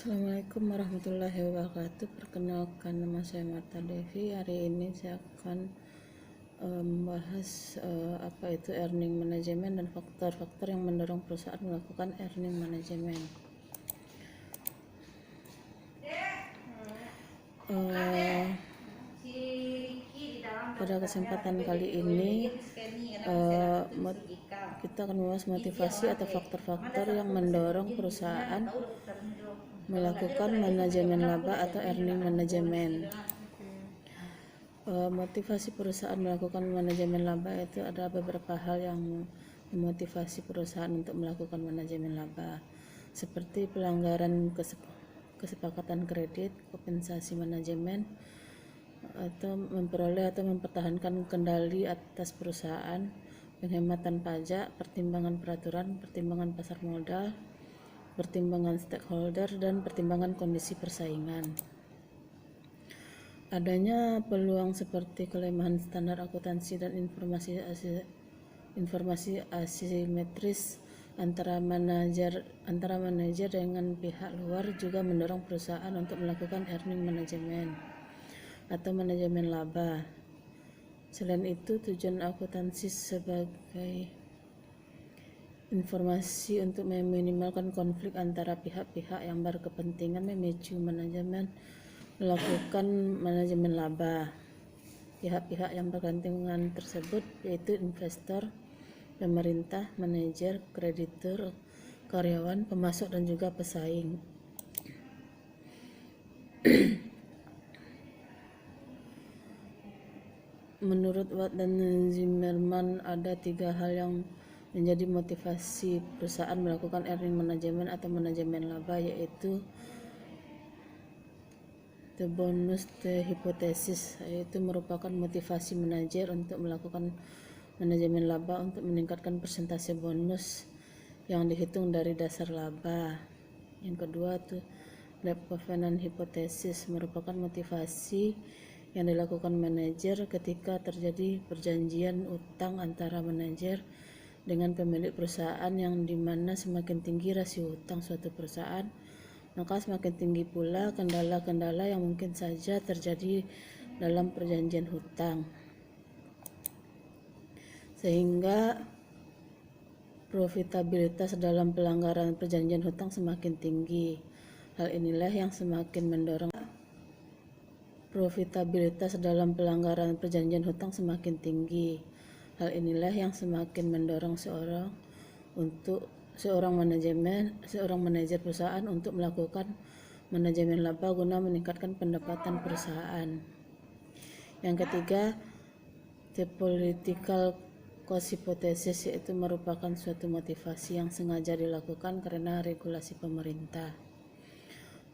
Assalamualaikum warahmatullahi wabarakatuh. Perkenalkan, nama saya Marta Devi. Hari ini saya akan membahas apa itu earning management dan faktor-faktor yang mendorong perusahaan melakukan earning management. Pada kesempatan kali ini kita akan membahas motivasi atau faktor-faktor yang mendorong perusahaan melakukan manajemen laba atau earning management. Motivasi perusahaan melakukan manajemen laba itu ada beberapa hal yang memotivasi perusahaan untuk melakukan manajemen laba, seperti pelanggaran kesepakatan kredit, kompensasi manajemen, atau memperoleh atau mempertahankan kendali atas perusahaan, penghematan pajak, pertimbangan peraturan, pertimbangan pasar modal, pertimbangan stakeholder, dan pertimbangan kondisi persaingan. Adanya peluang seperti kelemahan standar akuntansi dan informasi asimetris antara manajer dengan pihak luar juga mendorong perusahaan untuk melakukan earning management atau manajemen laba. Selain itu, tujuan akuntansi sebagai informasi untuk meminimalkan konflik antara pihak-pihak yang berkepentingan memicu manajemen melakukan manajemen laba. Pihak-pihak yang berkepentingan tersebut yaitu investor, pemerintah, manajer, kreditur, karyawan, pemasok, dan juga pesaing. Menurut Watt dan Zimmerman, ada 3 hal yang menjadi motivasi perusahaan melakukan earning management atau manajemen laba, yaitu the bonus hypothesis, yaitu merupakan motivasi manajer untuk melakukan manajemen laba untuk meningkatkan persentase bonus yang dihitung dari dasar laba. Yang kedua itu lab covenant hypothesis, merupakan motivasi yang dilakukan manajer ketika terjadi perjanjian utang antara manajer dengan pemilik perusahaan, yang dimana semakin tinggi rasio utang suatu perusahaan, maka semakin tinggi pula kendala-kendala yang mungkin saja terjadi dalam perjanjian hutang, sehingga profitabilitas dalam pelanggaran perjanjian hutang semakin tinggi. Hal inilah yang semakin mendorong profitabilitas dalam pelanggaran perjanjian hutang semakin tinggi. Hal inilah yang semakin mendorong seorang manajer perusahaan untuk melakukan manajemen laba guna meningkatkan pendapatan perusahaan. Yang ketiga, the political cost hypothesis, yaitu merupakan suatu motivasi yang sengaja dilakukan karena regulasi pemerintah.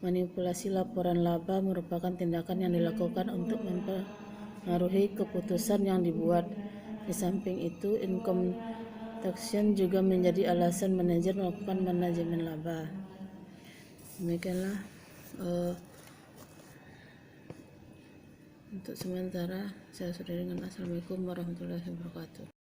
Manipulasi laporan laba merupakan tindakan yang dilakukan untuk mempengaruhi keputusan yang dibuat. Di samping itu, income taxation juga menjadi alasan manajer melakukan manajemen laba. Demikianlah untuk sementara. Saya sudah dengan. Assalamualaikum warahmatullahi wabarakatuh.